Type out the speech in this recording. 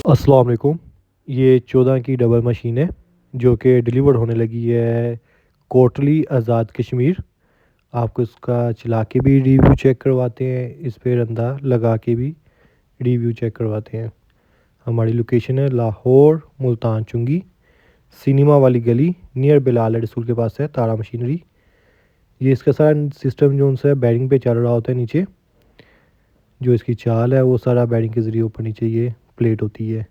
अस्सलाम वालेकुम। ये 14 की डबल मशीन है जो कि डिलीवर होने लगी है कोटली आज़ाद कश्मीर। आपको इसका चला के भी रिव्यू चेक करवाते हैं, इस पे रंदा लगा के भी रिव्यू चेक करवाते हैं। हमारी लोकेशन है लाहौर मुल्तान चुंगी, सिनेमा वाली गली नियर बिलाल रसूल के पास है तारा मशीनरी। ये इसका सारा सिस्टम जो उनसे बैरिंग पे चल रहा होता है, नीचे जो इसकी चाल है वो सारा बैरिंग के ज़रिए ऊपर नीचे ये प्लेट होती है।